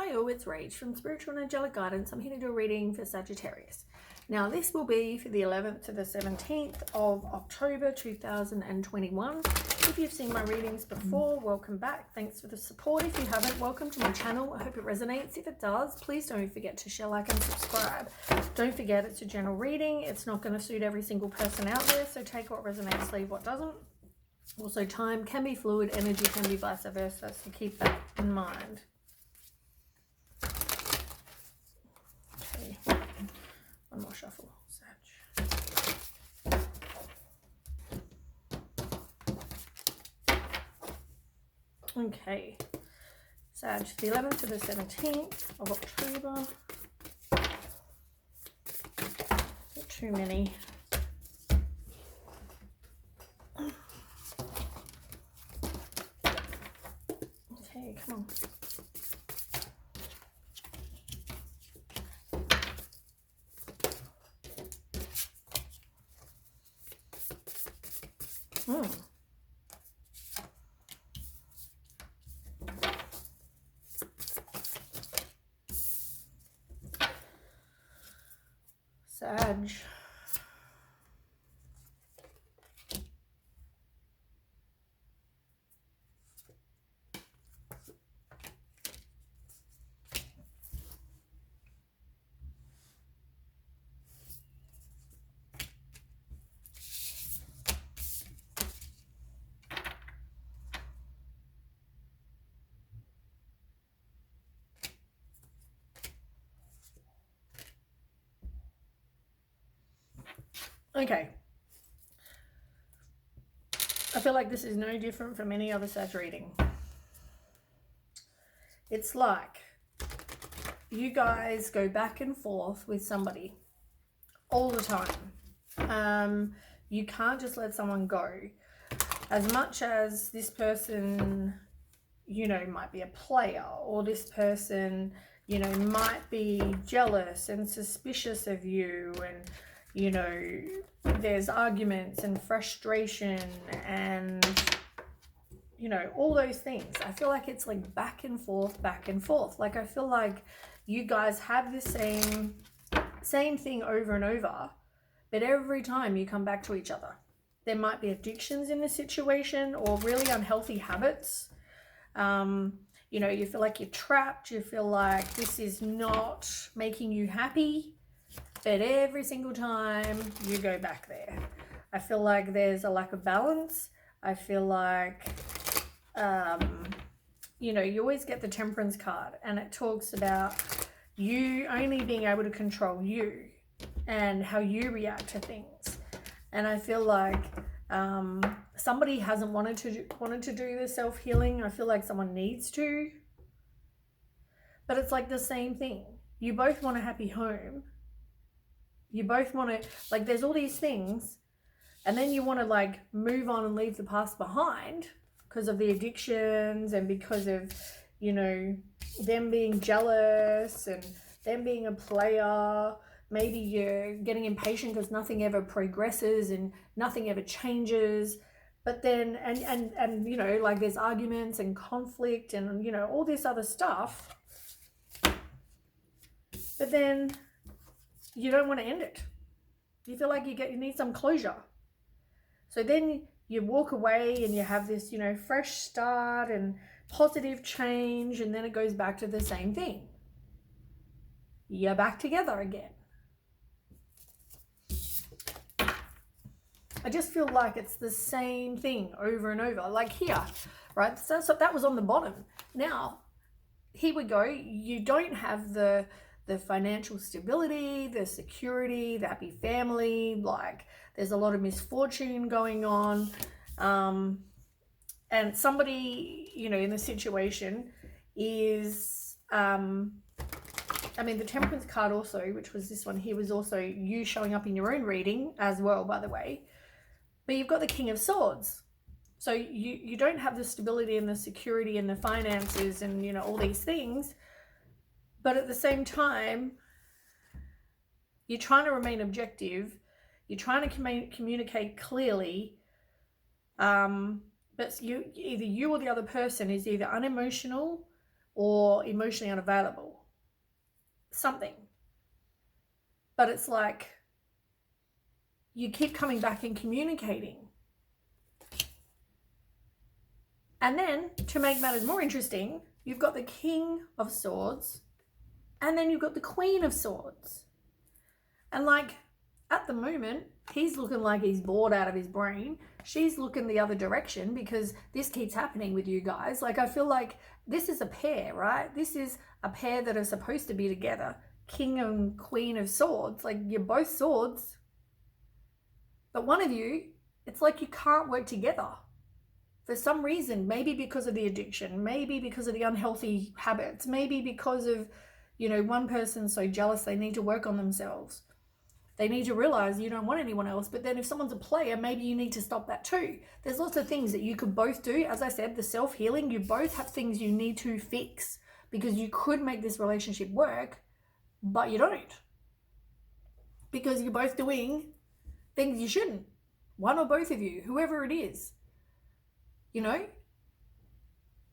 Hi all, it's Rach from Spiritual and Angelic Guidance. I'm here to do a reading for Sagittarius. Now this will be for the 11th to the 17th of October 2021. If you've seen my readings before, welcome back. Thanks for the support. If you haven't, welcome to my channel. I hope it resonates. If it does, please don't forget to share, like and subscribe. Don't forget it's a general reading. It's not going to suit every single person out there, so take what resonates, leave what doesn't. Also, time can be fluid, energy can be vice versa, so keep that in mind. Okay, one more shuffle, Sag. Okay, Sag, the 11th to the 17th of October. Not too many. Okay, come on. Sag. Okay. I feel like this is no different from any other Sag reading. It's like you guys go back and forth with somebody all the time. You can't just let someone go. As much as this person, you know, might be a player, or this person, you know, might be jealous and suspicious of you, and you know, there's arguments and frustration and, you know, all those things. I feel like it's like back and forth, back and forth. Like I feel like you guys have the same thing over and over, but every time you come back to each other. There might be addictions in the situation or really unhealthy habits. You know, you feel like you're trapped. You feel like this is not making you happy. But every single time you go back there, I feel like there's a lack of balance. I feel like, you know, you always get the Temperance card and it talks about you only being able to control you and how you react to things. And I feel like somebody hasn't wanted to do the self-healing. I feel like someone needs to. But it's like the same thing. You both want a happy home. You both want to, like, there's all these things, and then you want to like move on and leave the past behind because of the addictions and because of, you know, them being jealous and them being a player. Maybe you're getting impatient because nothing ever progresses and nothing ever changes. But then, and you know, like there's arguments and conflict and, you know, all this other stuff. But then you don't want to end it. You feel like you need some closure. So then you walk away and you have this, you know, fresh start and positive change, and then it goes back to the same thing. You're back together again. I just feel like it's the same thing over and over. Like here, right? So that was on the bottom. Now, here we go. You don't have the financial stability, the security, the happy family. Like there's a lot of misfortune going on. And somebody, you know, in the situation is, I mean, the Temperance card also, which was this one here, was also you showing up in your own reading as well, by the way. But you've got the King of Swords. So you don't have the stability and the security and the finances and, you know, all these things. But at the same time, you're trying to remain objective. You're trying to communicate clearly. But either you or the other person is either unemotional or emotionally unavailable. Something. But it's like you keep coming back and communicating. And then, to make matters more interesting, you've got the King of Swords, and then you've got the Queen of Swords. And like, at the moment, he's looking like he's bored out of his brain. She's looking the other direction because this keeps happening with you guys. Like, I feel like this is a pair, right? This is a pair that are supposed to be together. King and Queen of Swords. Like, you're both swords. But one of you, it's like you can't work together. For some reason, maybe because of the addiction, maybe because of the unhealthy habits, maybe because of, you know, one person's so jealous they need to work on themselves. They need to realize you don't want anyone else. But then if someone's a player, maybe you need to stop that too. There's lots of things that you could both do. As I said, the self-healing, you both have things you need to fix because you could make this relationship work, but you don't. Because you're both doing things you shouldn't. One or both of you, whoever it is. You know,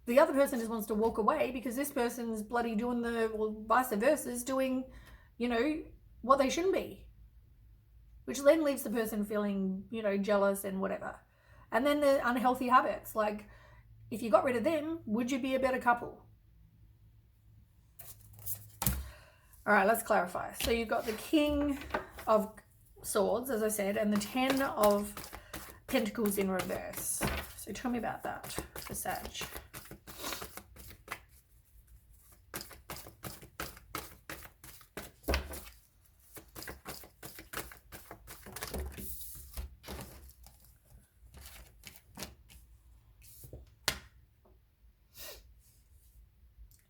the other person just wants to walk away because this person's bloody doing or vice versa, is doing, you know, what they shouldn't be. Which then leaves the person feeling, you know, jealous and whatever. And then the unhealthy habits. Like, if you got rid of them, would you be a better couple? All right, let's clarify. So you've got the King of Swords, as I said, and the 10 of Pentacles in reverse. So tell me about that for Sag.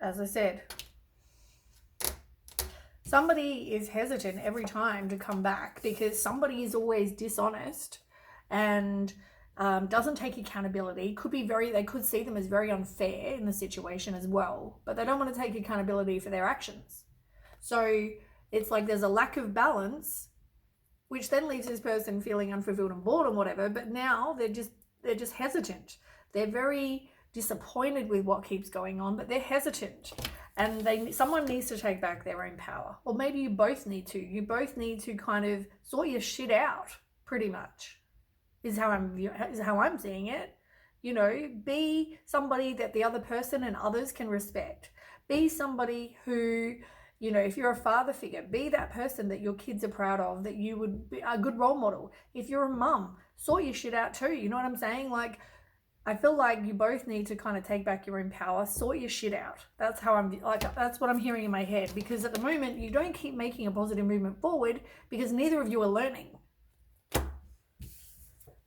As I said, somebody is hesitant every time to come back because somebody is always dishonest and doesn't take accountability. They could see them as very unfair in the situation as well, but they don't want to take accountability for their actions. So it's like there's a lack of balance, which then leaves this person feeling unfulfilled and bored and whatever. But now they're just hesitant. They're very disappointed with what keeps going on, but they're hesitant. And someone needs to take back their own power. Or maybe you both need to. You both need to kind of sort your shit out, pretty much. Is how I'm seeing it. You know, be somebody that the other person and others can respect. Be somebody who, you know, if you're a father figure, be that person that your kids are proud of, that you would be a good role model. If you're a mum, sort your shit out too. You know what I'm saying? Like, I feel like you both need to kind of take back your own power, sort your shit out. That's what I'm hearing in my head. Because at the moment, you don't keep making a positive movement forward because neither of you are learning.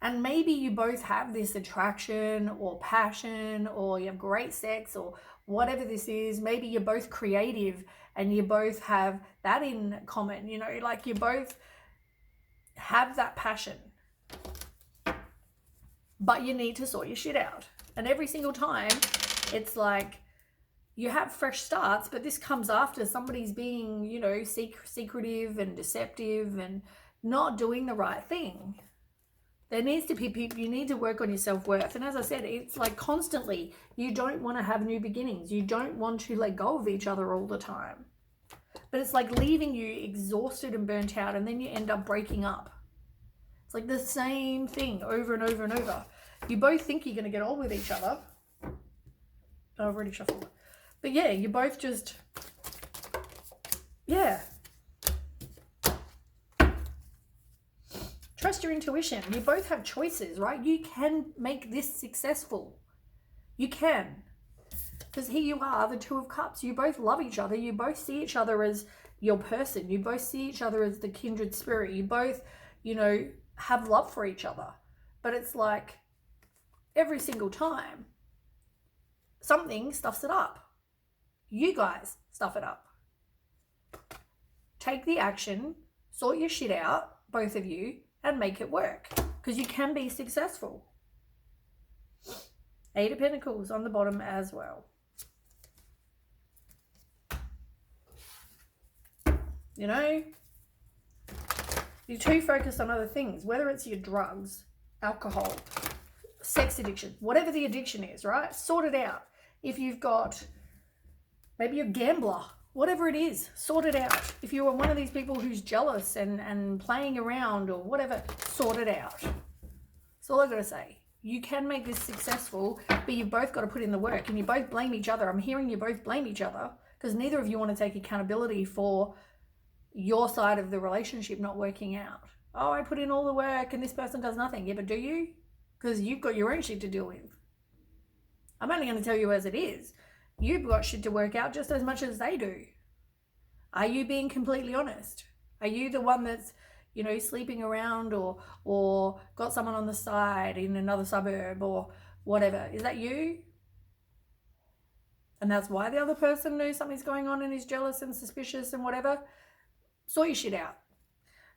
And maybe you both have this attraction or passion, or you have great sex or whatever this is. Maybe you're both creative and you both have that in common. You know, like you both have that passion. But you need to sort your shit out. And every single time, it's like you have fresh starts, but this comes after somebody's being, you know, secretive and deceptive and not doing the right thing. There needs to be people, you need to work on your self-worth. And as I said, it's like constantly, you don't want to have new beginnings. You don't want to let go of each other all the time. But it's like leaving you exhausted and burnt out, and then you end up breaking up. It's like the same thing over and over and over. You both think you're going to get on with each other. Oh, I've already shuffled. But yeah, you both just, yeah. Trust your intuition. You both have choices, right? You can make this successful. You can. Because here you are, the Two of Cups. You both love each other. You both see each other as your person. You both see each other as the kindred spirit. You both, you know, have love for each other. But it's like every single time something stuffs it up. You guys stuff it up. Take the action, sort your shit out, both of you, and make it work. Because you can be successful. 8 of Pentacles on the bottom as well. You know, you're too focused on other things, whether it's your drugs, alcohol, sex addiction, whatever the addiction is, right? Sort it out. If you've got, Maybe you're a gambler. Whatever it is, sort it out. If you are one of these people who's jealous and playing around or whatever, sort it out. That's all I've got to say. You can make this successful, but you've both got to put in the work, and you both blame each other. I'm hearing you both blame each other because neither of you want to take accountability for your side of the relationship not working out. Oh, I put in all the work and this person does nothing. Yeah, but do you? Because you've got your own shit to deal with. I'm only going to tell you as it is. You've got shit to work out just as much as they do. Are you being completely honest? Are you the one that's, you know, sleeping around or got someone on the side in another suburb or whatever? Is that you? And that's why the other person knows something's going on and is jealous and suspicious and whatever? Sort your shit out.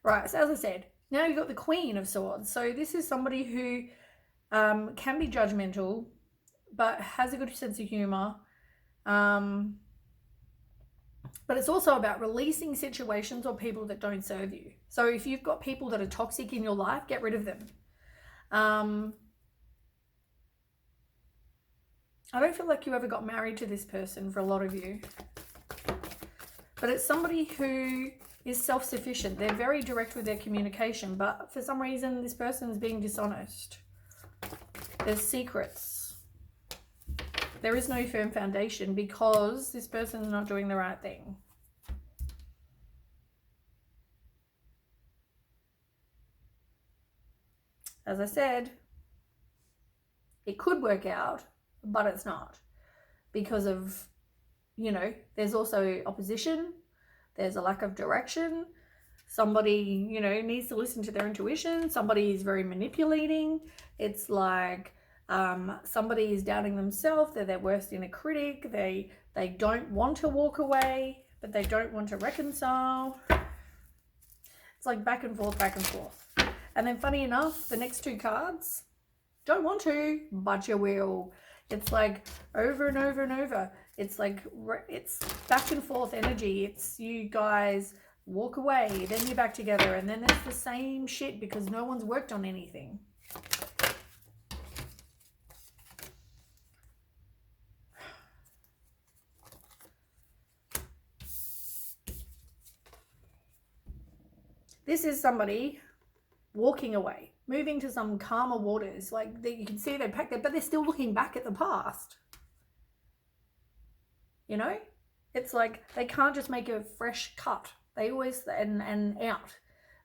Right, so as I said, now you've got the Queen of Swords. So this is somebody who can be judgmental, but has a good sense of humor. But it's also about releasing situations or people that don't serve you. So if you've got people that are toxic in your life, get rid of them. I don't feel like you ever got married to this person for a lot of you. But it's somebody who is self-sufficient. They're very direct with their communication, but for some reason this person is being dishonest. There's secrets. There is no firm foundation because this person is not doing the right thing. As I said, it could work out, but it's not. Because of, you know, there's also opposition. There's a lack of direction. Somebody, you know, needs to listen to their intuition. Somebody is very manipulating. It's like somebody is doubting themselves. They're their worst inner critic. They don't want to walk away, but they don't want to reconcile. It's like back and forth, back and forth. And then funny enough, the next two cards, don't want to, but you will. It's like over and over and over. It's like, it's back and forth energy. It's you guys walk away, then you're back together, and then there's the same shit because no one's worked on anything. This is somebody walking away, moving to some calmer waters. Like you can see they packed it, but they're still looking back at the past. You know, it's like they can't just make a fresh cut. They always and out.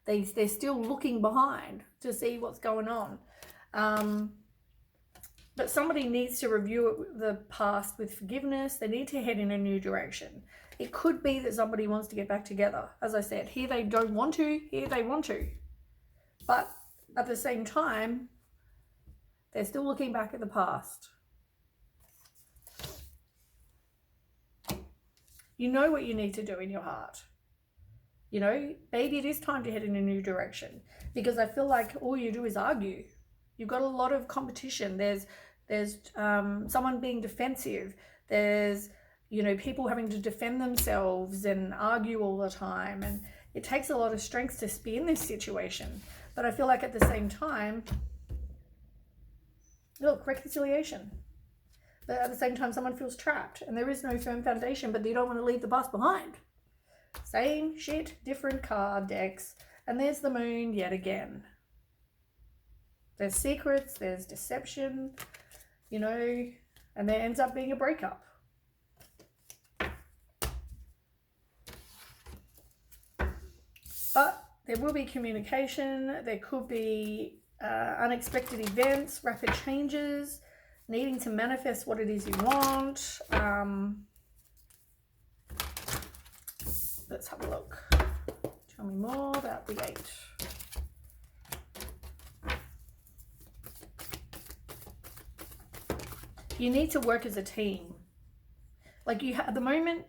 They're still looking behind to see what's going on. But somebody needs to review the past with forgiveness. They need to head in a new direction. It could be that somebody wants to get back together. As I said, here they don't want to, here they want to. But at the same time, they're still looking back at the past. You know what you need to do in your heart. You know, maybe it is time to head in a new direction because I feel like all you do is argue. You've got a lot of competition. There's someone being defensive. There's, you know, people having to defend themselves and argue all the time. And it takes a lot of strength to be in this situation. But I feel like at the same time, look, reconciliation. But at the same time, someone feels trapped and there is no firm foundation, but they don't want to leave the past behind. Same shit, different card decks. And there's the moon yet again. There's secrets, there's deception, you know, and there ends up being a breakup. But there will be communication. There could be unexpected events, rapid changes, needing to manifest what it is you want. Let's have a look. Tell me more about the 8. You need to work as a team. Like at the moment,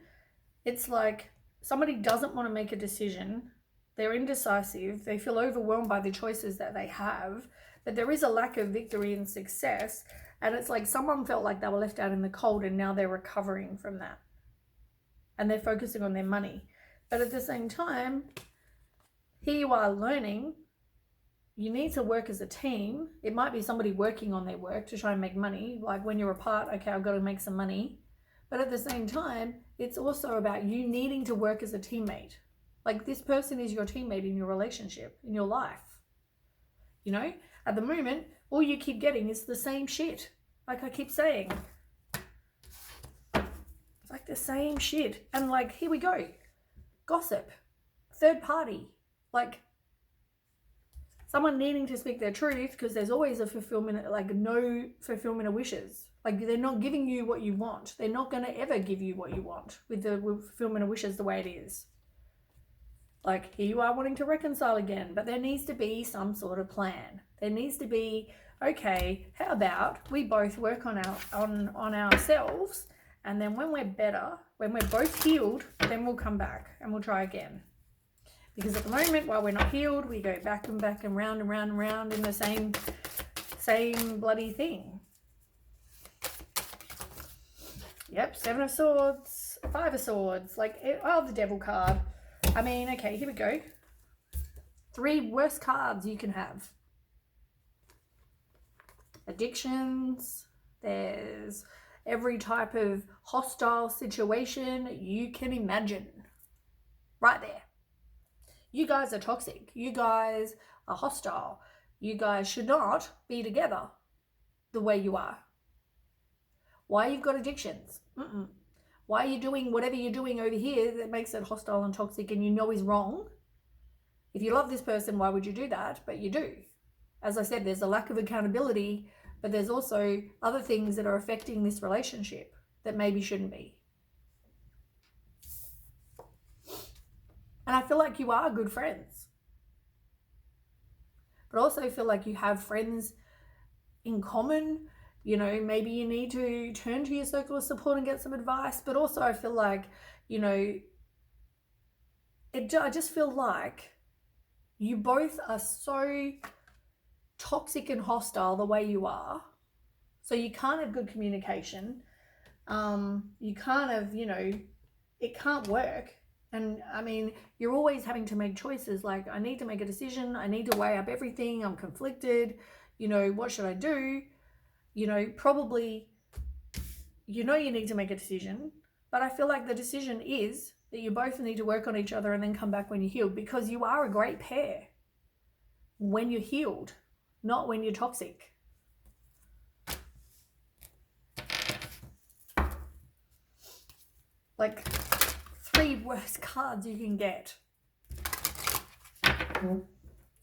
it's like somebody doesn't want to make a decision. They're indecisive. They feel overwhelmed by the choices that they have, but there is a lack of victory and success. And it's like someone felt like they were left out in the cold and now they're recovering from that. And they're focusing on their money. But at the same time, here you are learning. You need to work as a team. It might be somebody working on their work to try and make money. Like when you're apart, okay, I've got to make some money. But at the same time, it's also about you needing to work as a teammate. Like, this person is your teammate in your relationship, in your life. You know, at the moment, all you keep getting is the same shit. Like I keep saying. It's like the same shit. And like, here we go. Gossip. Third party. Like, someone needing to speak their truth because there's always a fulfillment, like no fulfillment of wishes. Like, they're not giving you what you want. They're not going to ever give you what you want with the fulfillment of wishes the way it is. Like, here you are wanting to reconcile again, but there needs to be some sort of plan. There needs to be, okay, how about we both work on ourselves, and then when we're better, when we're both healed, then we'll come back and we'll try again. Because at the moment, while we're not healed, we go back and back and round and round and round in the same bloody thing. Yep, 7 of Swords, 5 of Swords, like, oh, the Devil card. I mean, okay, here we go. 3 worst cards you can have. Addictions. There's every type of hostile situation you can imagine. Right there. You guys are toxic. You guys are hostile. You guys should not be together the way you are. Why you've got addictions? Why are you doing whatever you're doing over here that makes it hostile and toxic and you know is wrong? If you love this person, why would you do that? But you do. As I said, there's a lack of accountability, but there's also other things that are affecting this relationship that maybe shouldn't be. And I feel like you are good friends. But also feel like you have friends in common. You know, maybe you need to turn to your circle of support and get some advice. But also I feel like, you know, I just feel like you both are so toxic and hostile the way you are. So you can't have good communication. You can't have, you know, it can't work. And I mean, you're always having to make choices. Like, I need to make a decision. I need to weigh up everything. I'm conflicted. You know, what should I do? You know, probably, you know, you need to make a decision. But I feel like the decision is that you both need to work on each other and then come back when you're healed, because you are a great pair when you're healed, not when you're toxic. Like, 3 worst cards you can get.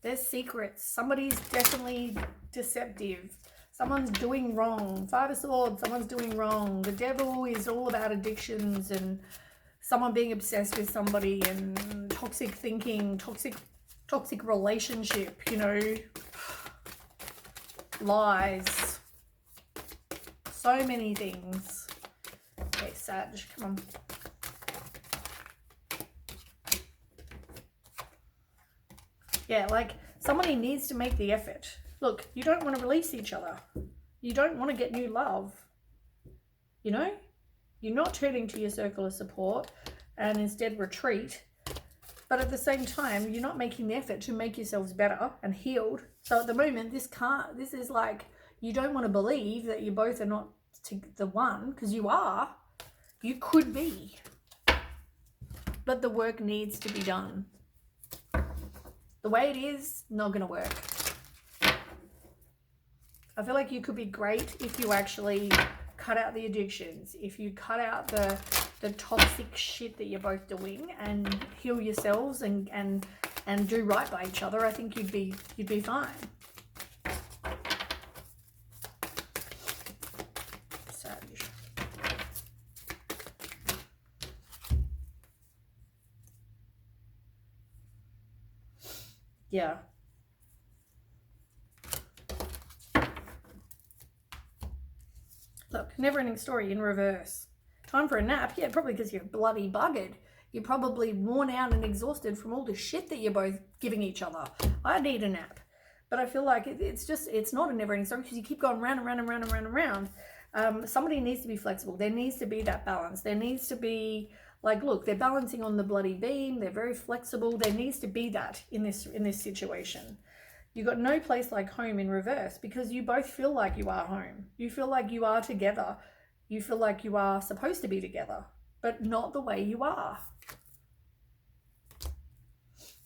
There's secrets. Somebody's definitely deceptive. Someone's doing wrong. 5 of Swords, someone's doing wrong. The Devil is all about addictions and someone being obsessed with somebody and toxic thinking, toxic relationship, you know, lies. So many things. Okay, Sag, come on. Yeah, like, somebody needs to make the effort. Look, you don't want to release each other. You don't want to get new love. You know? You're not turning to your circle of support and instead retreat. But at the same time, you're not making the effort to make yourselves better and healed. So at the moment, this is like, you don't want to believe that you both are not the one, because you are. You could be. But the work needs to be done. The way it is, not going to work. I feel like you could be great if you actually cut out the addictions, if you cut out the toxic shit that you're both doing and heal yourselves and do right by each other. I think you'd be fine. Sage. Yeah. Look, never-ending story in reverse. Time for a nap? Yeah, probably because you're bloody buggered. You're probably worn out and exhausted from all the shit that you're both giving each other. I need a nap. But I feel like it's not a never-ending story because you keep going round and round and round and round and round. Somebody needs to be flexible. There needs to be that balance. There needs to be, like, look, they're balancing on the bloody beam. They're very flexible. There needs to be that in this situation. You've got no place like home in reverse because you both feel like you are home. You feel like you are together. You feel like you are supposed to be together, but not the way you are.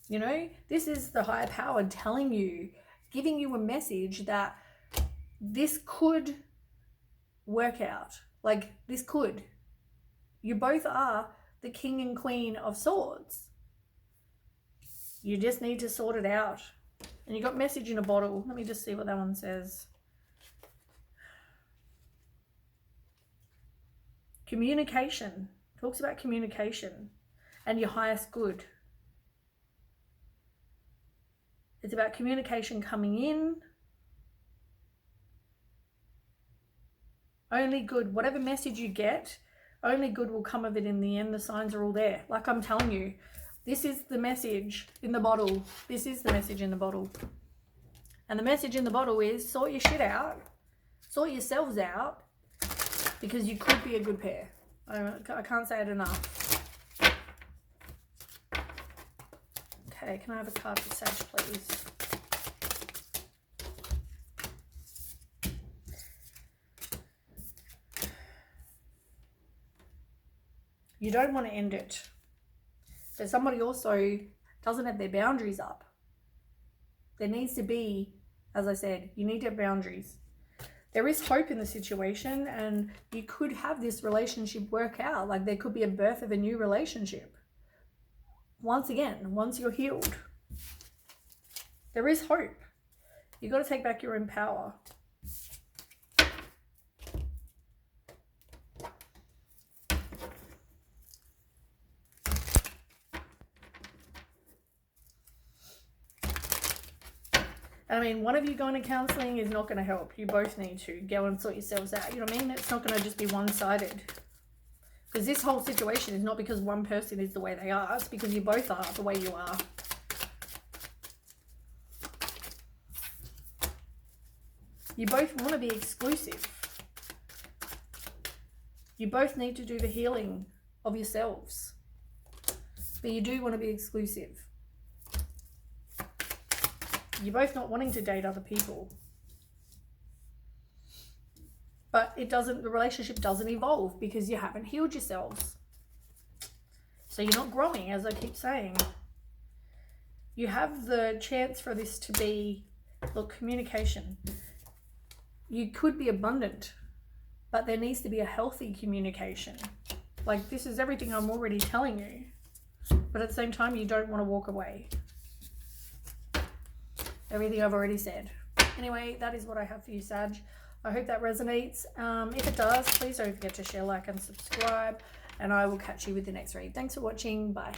You know, this is the higher power telling you, giving you a message that this could work out. Like, this could. You both are the king and queen of swords. You just need to sort it out. And you got message in a bottle. Let me just see what that one says. Communication. Talks about communication and your highest good. It's about communication coming in. Only good. Whatever message you get, only good will come of it in the end. The signs are all there. Like I'm telling you, this is the message in the bottle. This is the message in the bottle. And the message in the bottle is sort your shit out. Sort yourselves out. Because you could be a good pair. I can't say it enough. Okay, can I have a card for Sag, please? You don't want to end it. But somebody also doesn't have their boundaries up. There needs to be, as I said, you need to have boundaries. There is hope in the situation, and you could have this relationship work out. Like, there could be a birth of a new relationship. Once again, once you're healed, there is hope. You got to take back your own power. I mean, one of you going to counselling is not going to help. You both need to go and sort yourselves out. You know what I mean? It's not going to just be one-sided. Because this whole situation is not because one person is the way they are. It's because you both are the way you are. You both want to be exclusive. You both need to do the healing of yourselves. But you do want to be exclusive. You're both not wanting to date other people. But the relationship doesn't evolve because you haven't healed yourselves. So you're not growing, as I keep saying. You have the chance for this to be, look, communication. You could be abundant, but there needs to be a healthy communication. Like, this is everything I'm already telling you. But at the same time, you don't want to walk away. Everything I've already said. Anyway, that is what I have for you, Sag. I hope that resonates. If it does, please don't forget to share, like, and subscribe. And I will catch you with the next read. Thanks for watching. Bye.